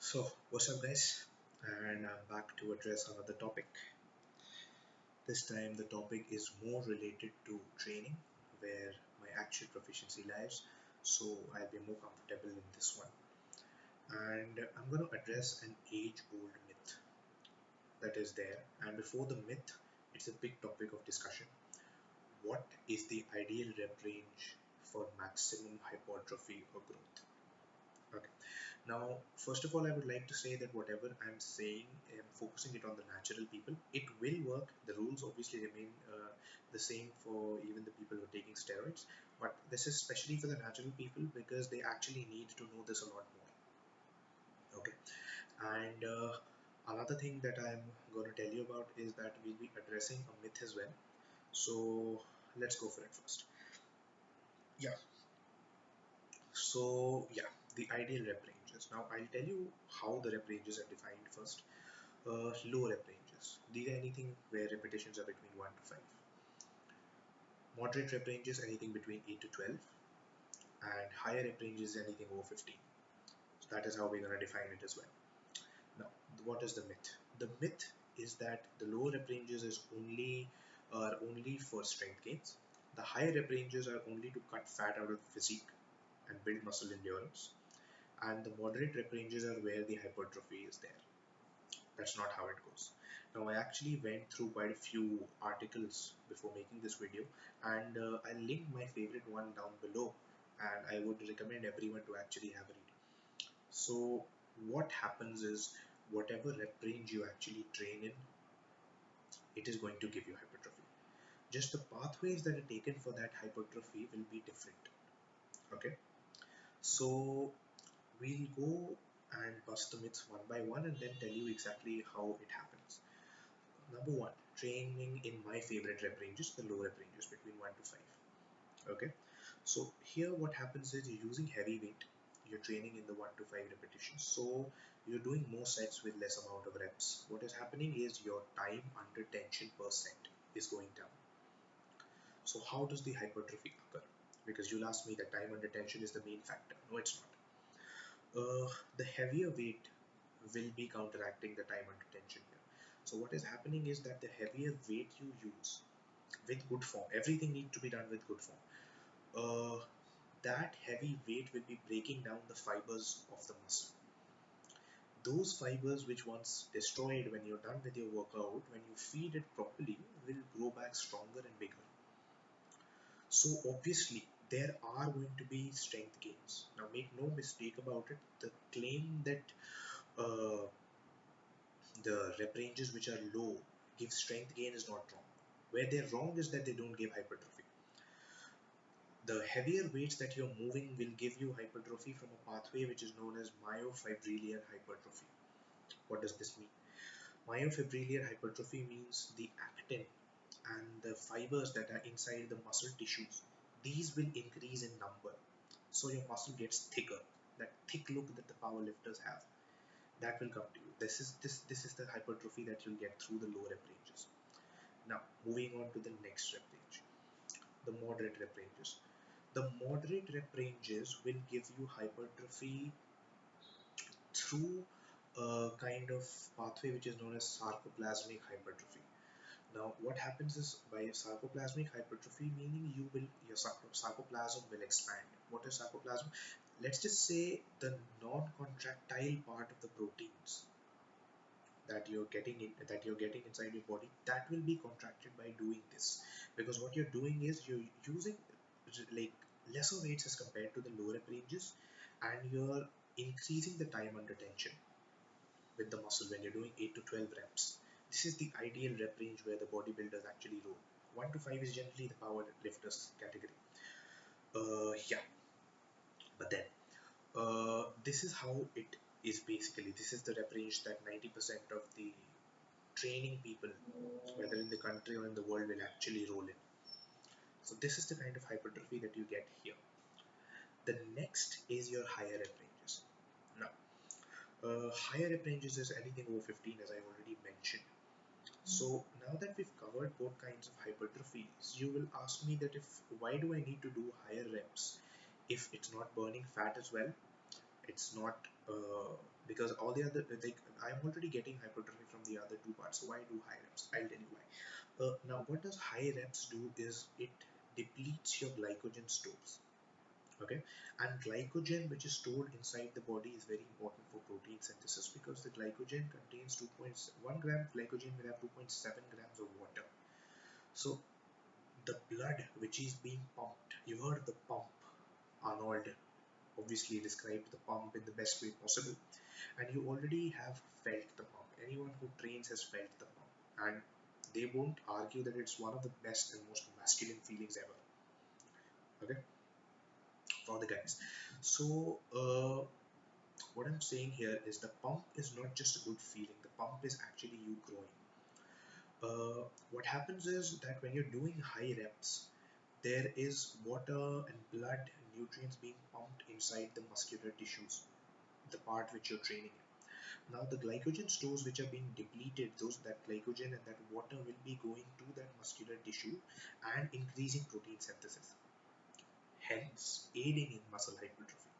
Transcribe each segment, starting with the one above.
So, what's up, guys? And I'm back to address another topic. This time, the topic is more related to training, where my actual proficiency lies. So, I'll be more comfortable in this one. And I'm going to address an age old myth that is there. And before the myth, it's a big topic of discussion. What is the ideal rep range for maximum hypertrophy or growth? Okay. Now, first of all, I would like to say that whatever I'm saying, I'm focusing it on the natural people. It will work. The rules obviously remain the same for even the people who are taking steroids. But this is especially for the natural people because they actually need to know this a lot more. Okay. And another thing that I'm going to tell you about is that we'll be addressing a myth as well. So let's go for it first. Yeah. So yeah, the ideal rep ranges. Now I'll tell you how the rep ranges are defined first. Low rep ranges. These are anything where repetitions are between 1 to 5. Moderate rep ranges anything between 8 to 12, and higher rep ranges anything over 15. So that is how we're going to define it as well. Now, what is the myth? The myth is that the lower rep ranges is only for strength gains. The higher rep ranges are only to cut fat out of the physique and build muscle endurance. And the moderate rep ranges are where the hypertrophy is there. That's not how it goes. Now, I actually went through quite a few articles before making this video, and I'll link my favorite one down below, and I would recommend everyone to actually have a read. So, what happens is whatever rep range you actually train in, it is going to give you hypertrophy. Just the pathways that are taken for that hypertrophy will be different. Okay, so we'll go and bust the myths one by one and then tell you exactly how it happens. Number one, training in my favorite rep ranges, the low rep ranges between 1 to 5. Okay, so here what happens is you're using heavy weight, you're training in the 1 to 5 repetitions, so you're doing more sets with less amount of reps. What is happening is your time under tension per set is going down. So, how does the hypertrophy occur? Because you'll ask me that time under tension is the main factor. No, it's not. The heavier weight will be counteracting the time under tension here. So what is happening is that the heavier weight you use with good form, everything needs to be done with good form. That heavy weight will be breaking down the fibers of the muscle. Those fibers which once destroyed when you're done with your workout, when you feed it properly, will grow back stronger and bigger. So obviously there are going to be strength gains. Now make no mistake about it, the claim that uh, the rep ranges which are low give strength gain is not wrong. Where they're wrong is that they don't give hypertrophy. The heavier weights that you're moving will give you hypertrophy from a pathway which is known as myofibrillar hypertrophy. What does this mean? Myofibrillar hypertrophy means the actin and the fibers that are inside the muscle tissues, these will increase in number. So your muscle gets thicker. That thick look that the powerlifters have, that will come to you. This is the hypertrophy that you'll get through the low rep ranges. Now moving on to the next rep range, the moderate rep ranges. The moderate rep ranges will give you hypertrophy through a kind of pathway which is known as sarcoplasmic hypertrophy. Now, what happens is by sarcoplasmic hypertrophy, meaning your sarcoplasm will expand. What is sarcoplasm? Let's just say the non-contractile part of the proteins that you're getting inside your body, that will be contracted by doing this. Because what you're doing is you're using like lesser weights as compared to the lower rep ranges, and you're increasing the time under tension with the muscle when you're doing 8 to 12 reps. This is the ideal rep range where the bodybuilders actually roll. 1 to 5 is generally the power lifters category. Yeah, but then this is how it is basically. This is the rep range that 90% of the training people, whether in the country or in the world, will actually roll in. So this is the kind of hypertrophy that you get here. The next is your higher rep ranges. Now, higher rep ranges is anything over 15, as I already mentioned. So now that we've covered both kinds of hypertrophies, you will ask me that if why do I need to do higher reps if it's not burning fat as well, it's not uh, because all the other, like, I'm already getting hypertrophy from the other two parts, so why do high reps? I'll tell you why. Now what does high reps do is it depletes your glycogen stores. Okay, and glycogen, which is stored inside the body, is very important for protein synthesis, because the glycogen contains 2.1 gram glycogen will have 2.7 grams of water. So the blood which is being pumped, you heard the pump. Arnold obviously described the pump in the best way possible, and you already have felt the pump. Anyone who trains has felt the pump, and they won't argue that it's one of the best and most masculine feelings ever. Okay, for the guys. So what I'm saying here is the pump is not just a good feeling. The pump is actually you growing. What happens is that when you're doing high reps, there is water and blood and nutrients being pumped inside the muscular tissues, the part which you're training in. Now the glycogen stores which are being depleted, those that glycogen and that water will be going to that muscular tissue and increasing protein synthesis, hence aiding in muscle hypertrophy.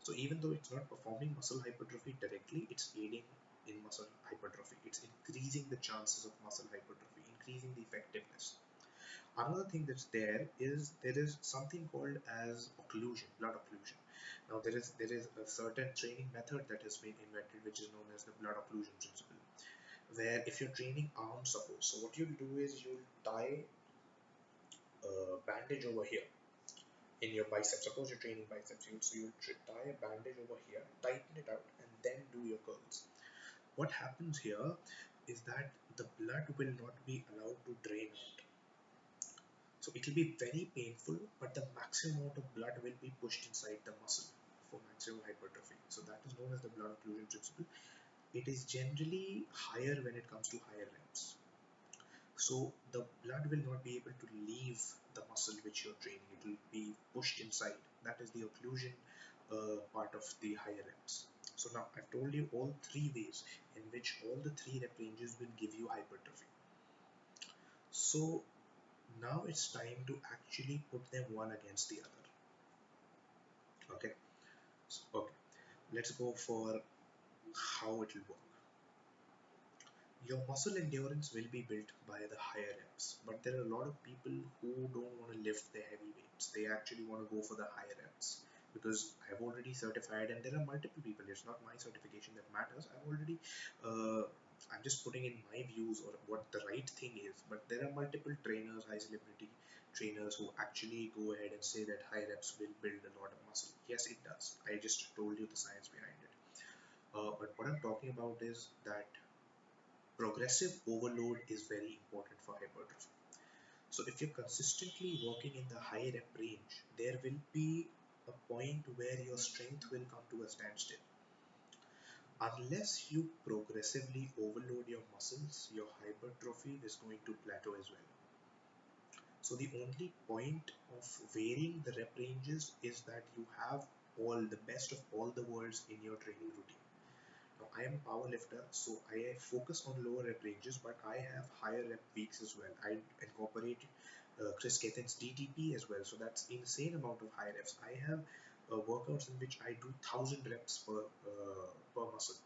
So even though it's not performing muscle hypertrophy directly, it's aiding in muscle hypertrophy. It's increasing the chances of muscle hypertrophy, increasing the effectiveness. Another thing that's there is something called as occlusion, blood occlusion. Now there is a certain training method that has been invented, which is known as the blood occlusion principle. Where if you're training arms, suppose, so what you'll do is you'll tie a bandage over here in your biceps. Suppose you're training biceps, you'll tie a bandage over here, tighten it out, and then do your curls. What happens here is that the blood will not be allowed to drain out. So it will be very painful, but the maximum amount of blood will be pushed inside the muscle for maximum hypertrophy. So that is known as the blood occlusion principle. It is generally higher when it comes to higher reps. So the blood will not be able to leave the muscle which you're training. It will be pushed inside. That is the occlusion part of the higher reps. So now I've told you all three ways in which all the three rep ranges will give you hypertrophy. So now it's time to actually put them one against the other. Okay, so, okay. Let's go for how it will work. Your muscle endurance will be built by the higher reps, but there are a lot of people who don't want to lift the heavy weights. They actually want to go for the higher reps because I've already certified, and there are multiple people. It's not my certification that matters. I'm just putting in my views or what the right thing is. But there are multiple trainers, high celebrity trainers, who actually go ahead and say that high reps will build a lot of muscle. Yes, it does. I just told you the science behind it. But what I'm talking about is that progressive overload is very important for hypertrophy. So if you're consistently working in the high rep range, there will be a point where your strength will come to a standstill. Unless you progressively overload your muscles, your hypertrophy is going to plateau as well. So the only point of varying the rep ranges is that you have all the best of all the worlds in your training routine. Now, I am a power lifter, so I focus on lower rep ranges, but I have higher rep weeks as well. I incorporate Chris Gethin's DTP as well, so that's insane amount of high reps. I have workouts in which I do 1,000 reps per muscle,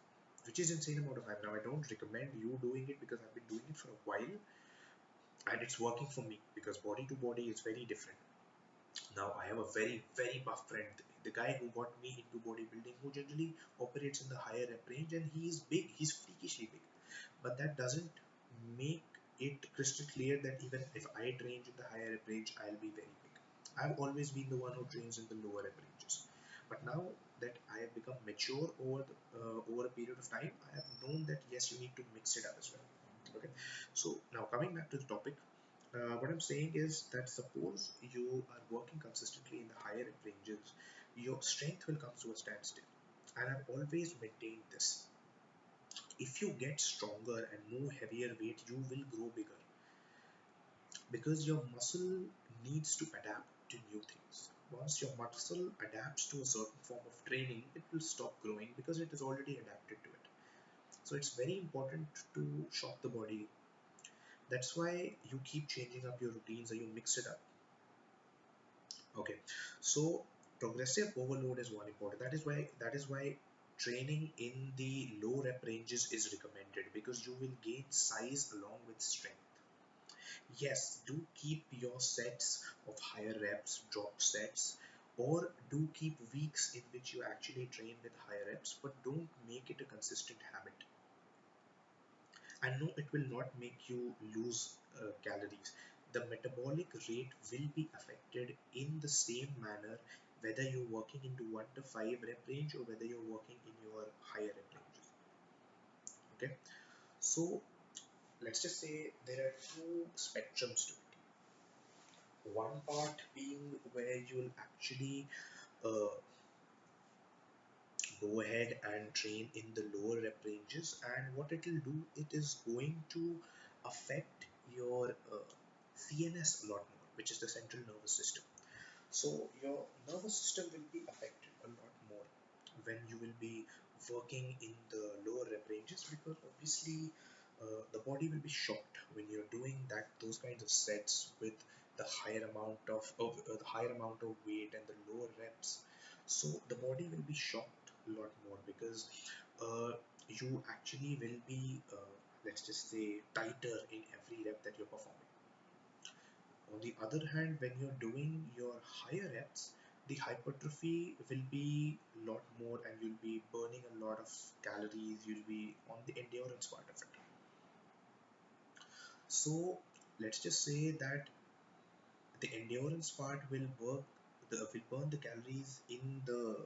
which is insane amount of time. Now, I don't recommend you doing it because I've been doing it for a while, and it's working for me because body to body is very different. Now, I have a very buff friend, the guy who got me into bodybuilding, who generally operates in the higher rep range, and he's big, he's freakishly big. But that doesn't make it crystal clear that even if I train in the higher rep range, I'll be very big. I've always been the one who trains in the lower rep ranges. But now that I have become mature over a period of time, I have known that yes, you need to mix it up as well. Okay, so now coming back to the topic, what I'm saying is that suppose you are working consistently in the higher rep ranges, your strength will come to a standstill. And I've always maintained this. If you get stronger and move heavier weight, you will grow bigger because your muscle needs to adapt to new things. Once your muscle adapts to a certain form of training, it will stop growing because it is already adapted to it. So it's very important to shock the body. That's why you keep changing up your routines or you mix it up. Okay, so progressive overload is one important. That is why training in the low rep ranges is recommended because you will gain size along with strength. Yes, do keep your sets of higher reps, drop sets, or do keep weeks in which you actually train with higher reps, but don't make it a consistent habit. And no, it will not make you lose calories. The metabolic rate will be affected in the same manner whether you're working into 1 to 5 rep range or whether you're working in your higher rep ranges. Okay, so let's just say there are two spectrums to it. One part being where you'll actually uh, go ahead and train in the lower rep ranges, and what it will do, it is going to affect your CNS a lot more, which is the central nervous system. So your nervous system will be affected a lot more when you will be working in the lower rep ranges, because obviously the body will be shocked when you're doing those kinds of sets with the higher amount of weight and the lower reps. So the body will be shocked a lot more because uh, you actually will be let's just say tighter in every rep that you're performing. On the other hand, when you're doing your higher reps, the hypertrophy will be a lot more and you'll be burning a lot of calories, you'll be on the endurance part of it. So let's just say that the endurance part will burn the calories in the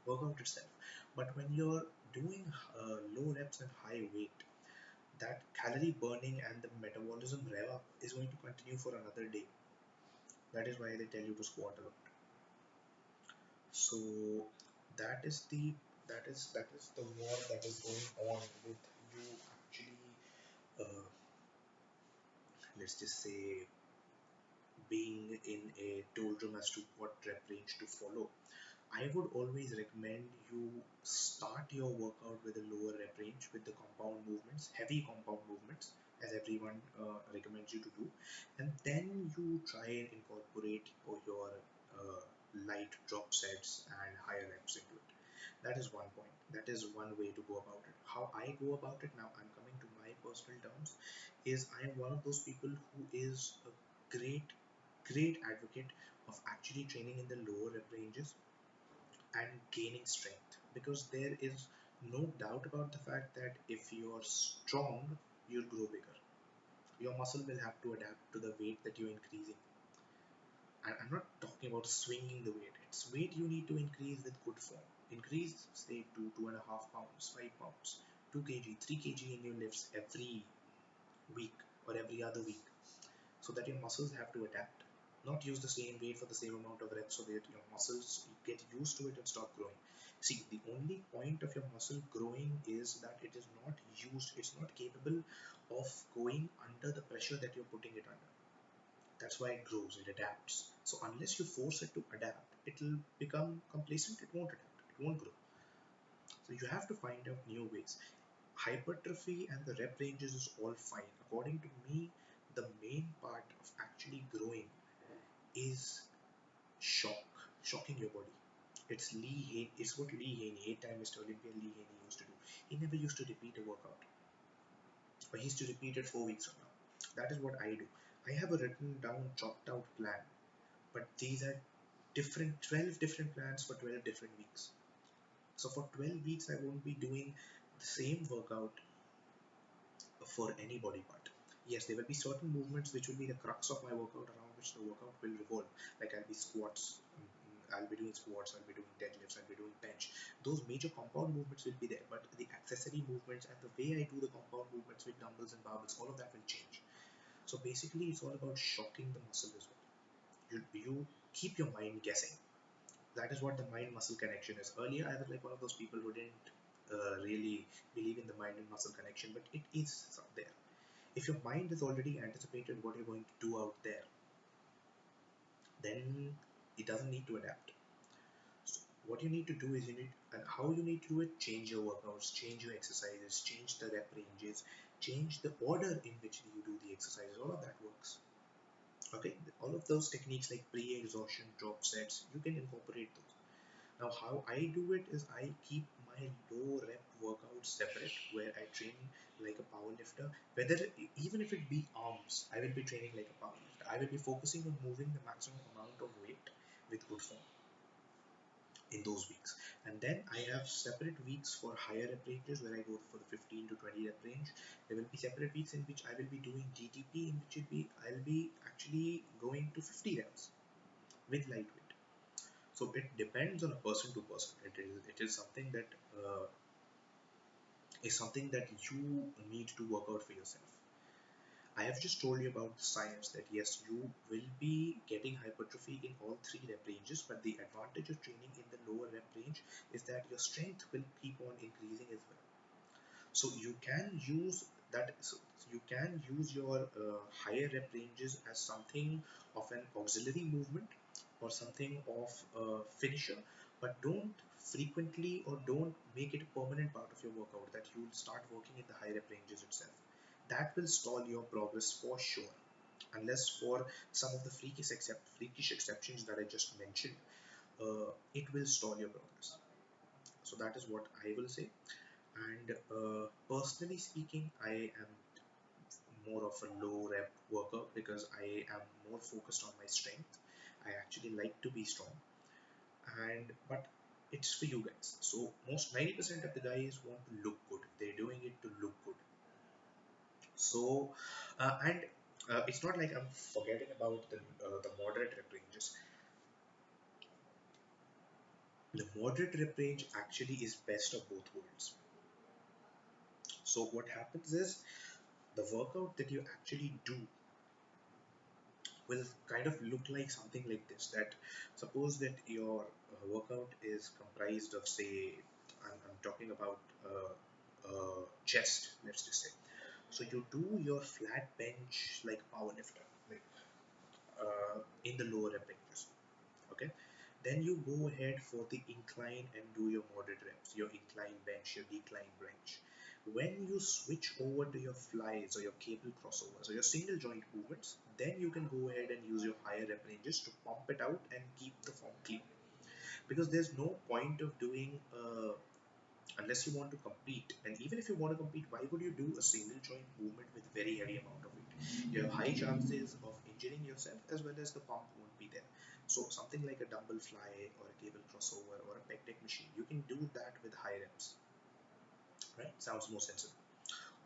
workout itself. But when you're doing low reps and high weight, that calorie burning and the metabolism rev up is going to continue for another day. That is why they tell you to squat a lot. So that is the war that is going on with you actually uh, let's just say being in a doldrum as to what rep range to follow. I would always recommend you start your workout with a lower rep range with the compound movements, heavy compound movements, as everyone recommends you to do, and then you try and incorporate your uh, light drop sets and higher reps into it. That is one point. That is one way to go about it. How I go about it now, I'm coming to my personal terms, is I am one of those people who is a great advocate of actually training in the lower rep ranges and gaining strength, because there is no doubt about the fact that if you're strong, you'll grow bigger. Your muscle will have to adapt to the weight that you're increasing. And I'm not talking about swinging the weight. It's weight you need to increase with good form. Increase, say, 2.5 pounds, 5 pounds, 2 kg, 3 kg in your lifts every week or every other week, so that your muscles have to adapt. Not use the same weight for the same amount of reps so that your muscles get used to it and stop growing. See, the only point of your muscle growing is that it is not used, it's not capable of going under the pressure that you're putting it under. That's why it grows, it adapts. So unless you force it to adapt, it'll become complacent, it won't adapt, it won't grow. So you have to find out new ways. Hypertrophy and the rep ranges is all fine. According to me, the main part of actually growing is shocking your body. It's what Lee Haney, 8-time Mr. Olympia Lee Haney used to do. He never used to repeat a workout, but he used to repeat it 4 weeks from now. That is what I do. I have a written down, chopped out plan, but these are 12 different plans for 12 different weeks. So for 12 weeks, I won't be doing the same workout for any body part. Yes, there will be certain movements which will be the crux of my workout, around which the workout will revolve. Like I'll be doing squats, I'll be doing deadlifts, I'll be doing bench. Those major compound movements will be there, but the accessory movements and the way I do the compound movements with dumbbells and barbells, all of that will change. So basically, it's all about shocking the muscle as well. You keep your mind guessing. That is what the mind muscle connection is. Earlier, I was like one of those people who didn't really believe in the mind and muscle connection, but it is there. If your mind has already anticipated what you're going to do out there, then it doesn't need to adapt. So what you need to do is and how you need to do it, change your workouts, change your exercises, change the rep ranges, change the order in which you do the exercises. All of that works. Okay, all of those techniques like pre-exhaustion, drop sets, you can incorporate those. Now, how I do it is I keep my my low rep workouts separate, where I train like a power lifter. Whether even if it be arms, I will be training like a power lifter. I will be focusing on moving the maximum amount of weight with good form in those weeks. And then I have separate weeks for higher rep ranges where I go for the 15 to 20 rep range. There will be separate weeks in which I will be doing GTP, in which I'll be actually going to 50 reps with lightweight. So it depends on a person to person. It is something that you need to work out for yourself. I have just told you about the science that yes, you will be getting hypertrophy in all three rep ranges, but the advantage of training in the lower rep range is that your strength will keep on increasing as well. So you can use that. So you can use your higher rep ranges as something of an auxiliary movement or something of a finisher, but don't frequently or don't make it a permanent part of your workout that you'll start working in the high rep ranges itself. That will stall your progress for sure, unless for some of the freakish exceptions that I just mentioned, it will stall your progress. So that is what I will say. And personally speaking, I am more of a low rep worker because I am more focused on my strength. I actually like to be strong, and but it's for you guys. So most 90% of the guys want to look good. They're doing it to look good. So and it's not like I'm forgetting about the moderate rep ranges. The moderate rep range actually is best of both worlds. So what happens is the workout that you actually do will kind of look like something like this. That suppose that your workout is comprised of, say, I'm talking about chest, let's just say. So you do your flat bench like power lifter, like in the lower rep ranges. Okay, then you go ahead for the incline and do your moderate reps, your incline bench, your decline bench. When you switch over to your flies or your cable crossovers or your single joint movements, then you can go ahead and use your higher rep ranges to pump it out and keep the form clean. Because there's no point of doing unless you want to compete. And even if you want to compete, why would you do a single joint movement with very heavy amount of weight? You have high chances of injuring yourself, as well as the pump won't be there. So something like a dumbbell fly or a cable crossover or a pec deck machine, you can do that with high reps, right? Sounds more sensible.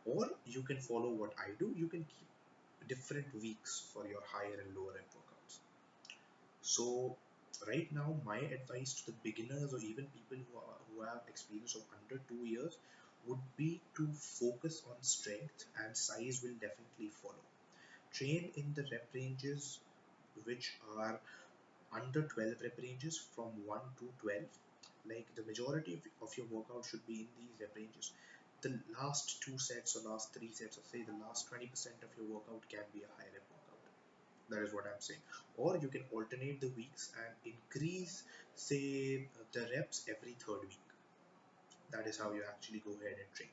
Or you can follow what I do. You can keep different weeks for your higher and lower rep workouts. So right now, my advice to the beginners or even people who have experience of under 2 years would be to focus on strength, and size will definitely follow. Train in the rep ranges which are under 12 rep ranges from 1 to 12. Like the majority of your workout should be in these rep ranges. The last two sets or last three sets, or say the last 20% of your workout can be a high rep workout. That is what I'm saying. Or you can alternate the weeks and increase, say, the reps every third week. That is how you actually go ahead and train.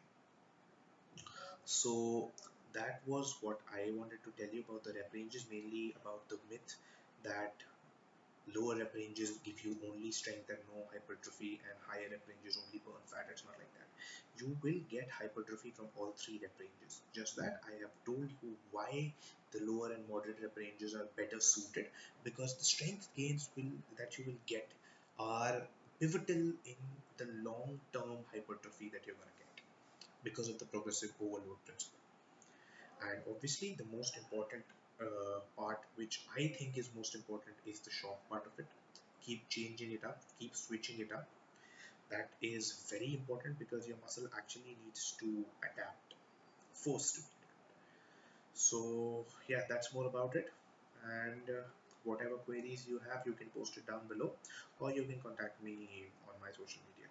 So that was what I wanted to tell you about the rep ranges, mainly about the myth that lower rep ranges give you only strength and no hypertrophy, and higher rep ranges only burn fat. It's not like that. You will get hypertrophy from all three rep ranges. Just that I have told you why the lower and moderate rep ranges are better suited, because the strength gains that you will get are pivotal in the long term hypertrophy that you're going to get because of the progressive overload principle. And obviously the most important part, which I think is most important, is the short part of it. Keep changing it up, keep switching it up. That is very important because your muscle actually needs to adapt, forced to. So yeah, that's more about it. And whatever queries you have, you can post it down below, or you can contact me on my social media.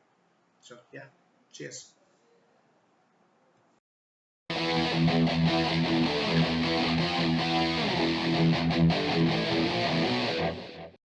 So yeah, cheers.